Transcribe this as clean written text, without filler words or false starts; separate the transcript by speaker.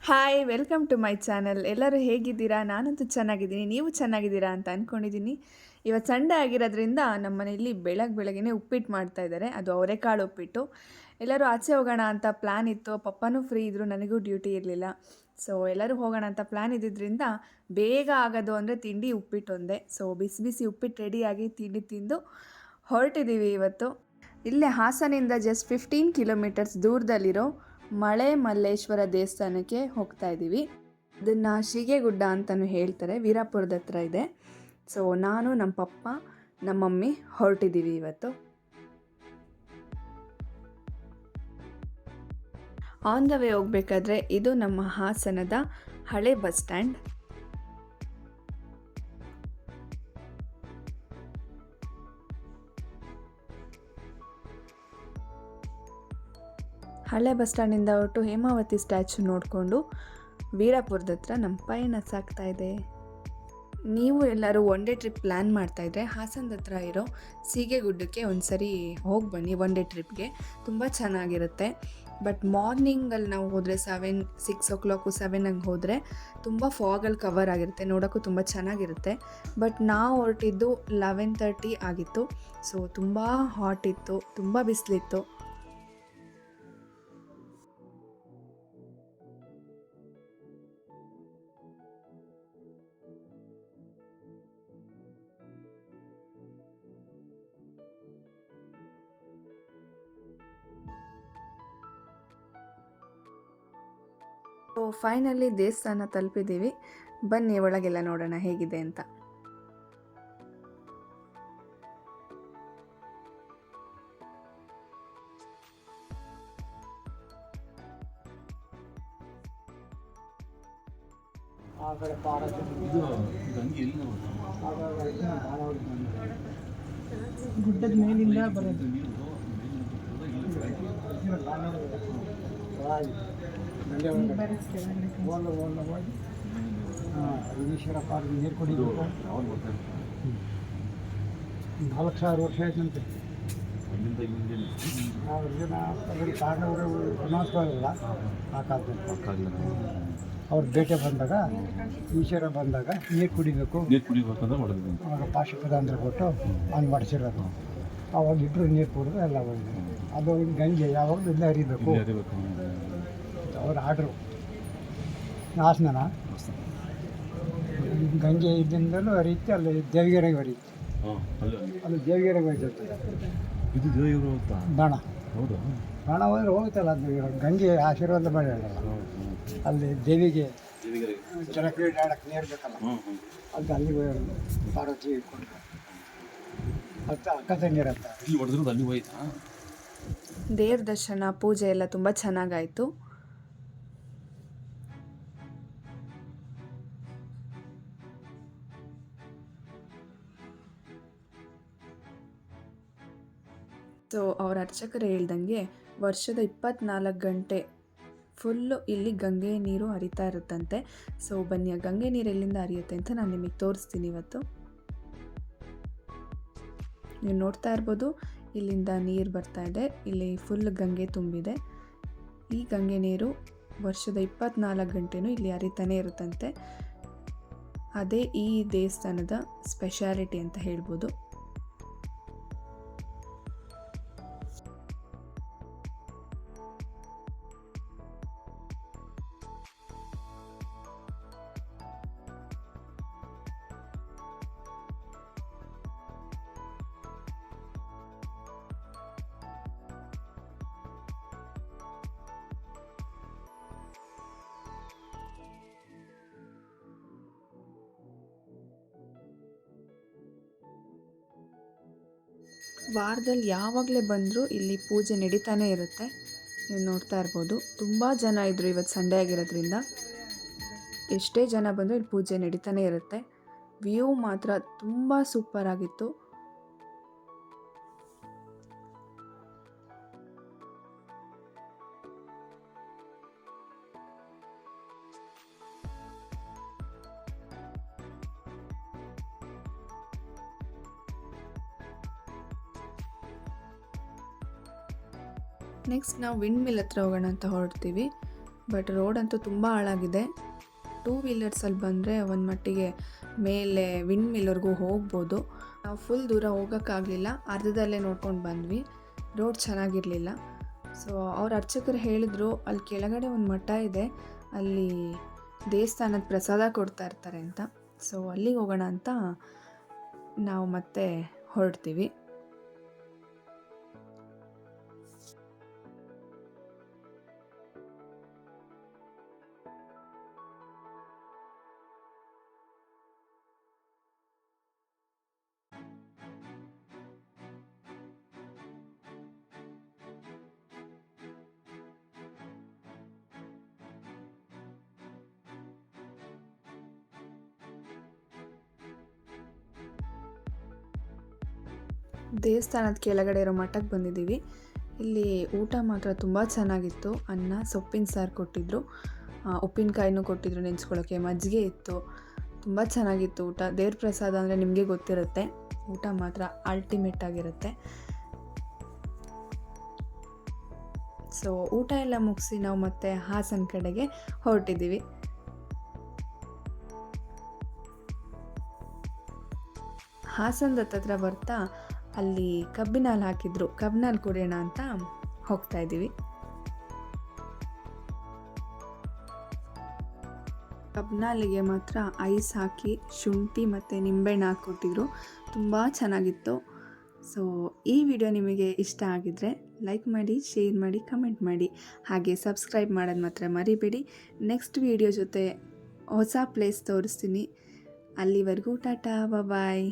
Speaker 1: Hi welcome to my channel. ಎಲ್ಲರೂ ಹೇಗಿದ್ದೀರಾ? ನಾನಂತೂ ಚೆನ್ನಾಗಿದ್ದೀನಿ. ನೀವು ಚೆನ್ನಾಗಿದ್ದೀರಾ ಅಂತ ಅಂದ್ಕೊಂಡಿದ್ದೀನಿ. ಇವತ್ತು ಸಂಡೇ ಆಗಿರೋದ್ರಿಂದ ನಮ್ಮ ಮನೆಯಲ್ಲಿ ಬೆಳಗ್ಗೆನೇ ಉಪ್ಪಿಟ್ಟು ಮಾಡ್ತಾಯಿದ್ದಾರೆ. ಅದು ಅವರೆಕಾಳು ಉಪ್ಪಿಟ್ಟು. ಎಲ್ಲರೂ ಆಚೆ ಹೋಗೋಣ ಅಂತ ಪ್ಲ್ಯಾನ್ ಇತ್ತು. ಪಪ್ಪನೂ ಫ್ರೀ ಇದ್ದರು, ನನಗೂ ಡ್ಯೂಟಿ ಇರಲಿಲ್ಲ. ಸೊ ಎಲ್ಲರೂ ಹೋಗೋಣ ಅಂತ ಪ್ಲ್ಯಾನ್ ಇದ್ದಿದ್ದರಿಂದ ಬೇಗ ಆಗೋದು ಅಂದರೆ ತಿಂಡಿ ಉಪ್ಪಿಟ್ಟು ಒಂದೇ. ಸೊ ಬಿಸಿ ಬಿಸಿ ಉಪ್ಪಿಟ್ಟು ರೆಡಿಯಾಗಿ ತಿಂಡಿ ತಿಂದು ಹೊರಟಿದ್ದೀವಿ ಇವತ್ತು. ಇಲ್ಲೇ ಹಾಸನಿಂದ ಜಸ್ಟ್ 15 ಕಿಲೋಮೀಟರ್ಸ್ ದೂರದಲ್ಲಿರೋ ಮಳೆ ಮಲ್ಲೇಶ್ವರ ದೇವಸ್ಥಾನಕ್ಕೆ ಹೋಗ್ತಾ ಇದ್ದೀವಿ. ಅದನ್ನು ಶಿಗೆಗುಡ್ಡ ಅಂತಲೂ ಹೇಳ್ತಾರೆ, ವೀರಾಪುರದ ಹತ್ರ ಇದೆ. ಸೊ ನಾನು, ನಮ್ಮ ಪಪ್ಪ, ನಮ್ಮ ಮಮ್ಮಿ ಹೊರಟಿದ್ದೀವಿ ಇವತ್ತು. ಆನ್ ದ ವೇ ಹೋಗ್ಬೇಕಾದ್ರೆ ಇದು ನಮ್ಮ ಹಾಸನದ ಹಳೆ ಬಸ್ ಸ್ಟ್ಯಾಂಡ್. ಹಳೆ ಬಸ್ ಸ್ಟ್ಯಾಂಡಿಂದ ಹೊರಟು ಹೇಮಾವತಿ ಸ್ಟ್ಯಾಚು ನೋಡಿಕೊಂಡು ವೀರಾಪುರದ ಹತ್ರ ನಮ್ಮ ಪಯಣ ಸಾಗ್ತಾ ಇದೆ. ನೀವು ಎಲ್ಲರೂ ಒನ್ ಡೇ ಟ್ರಿಪ್ ಪ್ಲ್ಯಾನ್ ಮಾಡ್ತಾಯಿದ್ರೆ ಹಾಸನದ ಹತ್ರ ಇರೋ ಸೀಗೆಗುಡ್ಡಕ್ಕೆ ಒಂದು ಸರಿ ಹೋಗಿ ಬನ್ನಿ. ಒನ್ ಡೇ ಟ್ರಿಪ್ಗೆ ತುಂಬ ಚೆನ್ನಾಗಿರುತ್ತೆ. ಬಟ್ ಮಾರ್ನಿಂಗಲ್ಲಿ ನಾವು ಹೋದರೆ 6 o'clock 7 ಹಂಗೆ ಹೋದರೆ ತುಂಬ ಫಾಗಲ್ಲಿ ಕವರ್ ಆಗಿರುತ್ತೆ, ನೋಡೋಕ್ಕೂ ತುಂಬ ಚೆನ್ನಾಗಿರುತ್ತೆ. ಬಟ್ ನಾವು ಹೊರಟಿದ್ದು 11:30 ಆಗಿತ್ತು. ಸೊ ತುಂಬ ಹಾಟ್ ಇತ್ತು, ತುಂಬ ಬಿಸಿಲಿತ್ತು. ಸೊ ಫೈನಲಿ ದೇವಸ್ಥಾನ ತಲುಪಿದ್ದೀವಿ. ಬನ್ನಿ ಒಳಗೆಲ್ಲ ನೋಡೋಣ ಹೇಗಿದೆ ಅಂತ.
Speaker 2: ಗುಡ್ಡದ ಮೇಲಿಂದ ಬರೋದು. ಈಶ್ವರ ಪಾರ್ಕ್ ನೀರು ಕುಡಿಬೇಕು. 4,000 ವರ್ಷ ಆಯ್ತಂತೆ. ಕಾರಣವರು ವಿನಾಶವಾಗಿಲ್ಲ ಆ ಕಾಲದಲ್ಲಿ. ಅವ್ರು ಬೇಟೆ ಬಂದಾಗ, ಈಶ್ವರ ಬಂದಾಗ ನೀರು ಕುಡಿಬೇಕು ಅವಾಗ ಪಾಶುಪದ ಅಂದ್ರೆ ಕೊಟ್ಟು ಹಂಗೆ ಮಾಡಿಸಿರೋದು. ಅವಾಗ ಇಬ್ಬರು ನೀರು ಕುಡಿದು ಎಲ್ಲ ಹೋಗಿದೆ. ಅದು ಗಂಗೆ ಯಾವಾಗಲೂ ಇಲ್ಲೇ ಹರಿಬೇಕು ಅವ್ರ ಆರ್ಡ್ರು. ಹಾಸನ ಗಂಗೆ ಇದ್ದಿಂದಲೂ ಹರಿಯುತ್ತೆ. ಅಲ್ಲಿ ದೇವಗಿರಿಗೆ ಹರಿಯುತ್ತೆ. ಅಲ್ಲಿ ದೇವಗಿರಿಗೆ ಹೋಯ್ತದೆ ಬಾಣ. ಬಾಣ ಹೋದ್ರೆ ಹೋಗುತ್ತಲ್ಲ, ಅದು ಗಂಗೆ ಆಶೀರ್ವಾದ ಮಾಡಿ ಅಲ್ಲಿ ದೇವಿಗೆ ಜನಕ್ರೀಡೆ ಆಡಕ್ಕೆ ನೀರು ಬೇಕಲ್ಲ, ಅಂತ ಅಲ್ಲಿ ಪಾರ್ವತಿ ಕೊಟ್ಟರು. ಅಂತ ಅಕ್ಕ ತಂಗಿರತ್ತ
Speaker 3: ಅಲ್ಲಿ ಹೋಯ್ತಾ.
Speaker 1: ದೇವ್ರ ದರ್ಶನ ಪೂಜೆ ಎಲ್ಲ ತುಂಬ ಚೆನ್ನಾಗಾಯಿತು. ಸೊ ಅವ್ರ ಅರ್ಚಕರು ಹೇಳ್ದಂಗೆ ವರ್ಷದ 24 ಗಂಟೆ ಫುಲ್ಲು ಇಲ್ಲಿ ಗಂಗೆ ನೀರು ಹರಿತಾ ಇರುತ್ತಂತೆ. ಸೊ ಬನ್ನಿ, ಆ ಗಂಗೆ ನೀರು ಎಲ್ಲಿಂದ ಹರಿಯುತ್ತೆ ಅಂತ ನಾನು ನಿಮಗೆ ತೋರಿಸ್ತೀನಿ ಇವತ್ತು. ನೀವು ನೋಡ್ತಾ ಇರ್ಬೋದು, ಇಲ್ಲಿಂದ ನೀರು ಬರ್ತಾ ಇದೆ. ಇಲ್ಲಿ ಫುಲ್ ಗಂಗೆ ತುಂಬಿದೆ. ಈ ಗಂಗೆ ನೀರು ವರ್ಷದ 24 ಗಂಟೆನೂ ಇಲ್ಲಿ ಹರಿತಾನೆ ಇರುತ್ತಂತೆ. ಅದೇ ಈ ದೇವಸ್ಥಾನದ ಸ್ಪೆಷಾಲಿಟಿ ಅಂತ ಹೇಳ್ಬೋದು. ವಾರದಲ್ಲಿ ಯಾವಾಗಲೇ ಬಂದರೂ ಇಲ್ಲಿ ಪೂಜೆ ನಡೀತಾನೆ ಇರುತ್ತೆ. ನೀವು ನೋಡ್ತಾ ಇರ್ಬೋದು, ತುಂಬ ಜನ ಇದ್ದರು. ಇವತ್ತು ಸಂಡೇ ಆಗಿರೋದ್ರಿಂದ ಎಷ್ಟೇ ಜನ ಬಂದರೂ ಇಲ್ಲಿ ಪೂಜೆ ನಡೀತಾನೆ ಇರುತ್ತೆ. ವ್ಯೂ ಮಾತ್ರ ತುಂಬ ಸೂಪರ್ ಆಗಿತ್ತು. ನೆಕ್ಸ್ಟ್ ನಾವು ವಿಂಡ್ ಮಿಲ್ ಹತ್ರ ಹೋಗೋಣ ಅಂತ ಹೊರಡ್ತೀವಿ. ಬಟ್ ರೋಡ್ ಅಂತೂ ತುಂಬ ಹಾಳಾಗಿದೆ. 2 ವೀಲರ್ಸಲ್ಲಿ ಬಂದರೆ ಒಂದು ಮಟ್ಟಿಗೆ ಮೇಲೆ ವಿಂಡ್ ಮಿಲ್ವರೆಗೂ ಹೋಗ್ಬೋದು. ನಾವು ಫುಲ್ ದೂರ ಹೋಗೋಕ್ಕಾಗಲಿಲ್ಲ, ಅರ್ಧದಲ್ಲೇ ನೋಡ್ಕೊಂಡು ಬಂದ್ವಿ. ರೋಡ್ ಚೆನ್ನಾಗಿರಲಿಲ್ಲ. ಸೊ ಅವ್ರ ಅರ್ಚಕರು ಹೇಳಿದ್ರು ಅಲ್ಲಿ ಕೆಳಗಡೆ ಒಂದು ಮಠ ಇದೆ, ಅಲ್ಲಿ ದೇವಸ್ಥಾನದ ಪ್ರಸಾದ ಕೊಡ್ತಾ ಇರ್ತಾರೆ ಅಂತ. ಸೊ ಅಲ್ಲಿಗೆ ಹೋಗೋಣ ಅಂತ ನಾವು ಮತ್ತೆ ಹೊರಡ್ತೀವಿ. ದೇವಸ್ಥಾನದ ಕೆಳಗಡೆ ಇರೋ ಮಠಕ್ಕೆ ಬಂದಿದ್ದೀವಿ. ಇಲ್ಲಿ ಊಟ ಮಾತ್ರ ತುಂಬ ಚೆನ್ನಾಗಿತ್ತು. ಅನ್ನ, ಸೊಪ್ಪಿನ ಸಾರು ಕೊಟ್ಟಿದ್ದರು, ಉಪ್ಪಿನಕಾಯಿನೂ ಕೊಟ್ಟಿದ್ದರು ನೆನೆಸ್ಕೊಳ್ಳೋಕ್ಕೆ, ಮಜ್ಜಿಗೆ ಇತ್ತು. ತುಂಬ ಚೆನ್ನಾಗಿತ್ತು ಊಟ. ದೇವ್ರ ಪ್ರಸಾದ ಅಂದರೆ ನಿಮಗೆ ಗೊತ್ತಿರುತ್ತೆ, ಊಟ ಮಾತ್ರ ಅಲ್ಟಿಮೇಟ್ ಆಗಿರುತ್ತೆ. ಸೊ ಊಟ ಎಲ್ಲ ಮುಗಿಸಿ ನಾವು ಮತ್ತೆ ಹಾಸನ ಕಡೆಗೆ ಹೊರಟಿದ್ದೀವಿ. ಹಾಸನದ ಹತ್ರ ಬರ್ತಾ ಅಲ್ಲಿ ಕಬ್ಬಿನ ಹಾಲು ಹಾಕಿದ್ರು, ಕಬ್ಬಿನ ಹಾಲು ಕುಡಿಯೋಣ ಅಂತ ಹೋಗ್ತಾ ಇದ್ದೀವಿ. ಕಬ್ಬಿನ ಹಾಲಿಗೆ ಮಾತ್ರ ಐಸ್ ಹಾಕಿ ಶುಂಠಿ ಮತ್ತು ನಿಂಬೆಹಣ್ಣು ಹಾಕ್ಕೊಟ್ಟಿದ್ರು, ತುಂಬ ಚೆನ್ನಾಗಿತ್ತು. ಸೊ ಈ ವಿಡಿಯೋ ನಿಮಗೆ ಇಷ್ಟ ಆಗಿದ್ದರೆ ಲೈಕ್ ಮಾಡಿ, ಶೇರ್ ಮಾಡಿ, ಕಮೆಂಟ್ ಮಾಡಿ, ಹಾಗೆ ಸಬ್ಸ್ಕ್ರೈಬ್ ಮಾಡೋದು ಮಾತ್ರ ಮರಿಬೇಡಿ. ನೆಕ್ಸ್ಟ್ ವಿಡಿಯೋ ಜೊತೆ ಹೊಸ ಪ್ಲೇಸ್ ತೋರಿಸ್ತೀನಿ. ಅಲ್ಲಿವರೆಗೂ ಟಾಟಾ, ಬಾಯ್.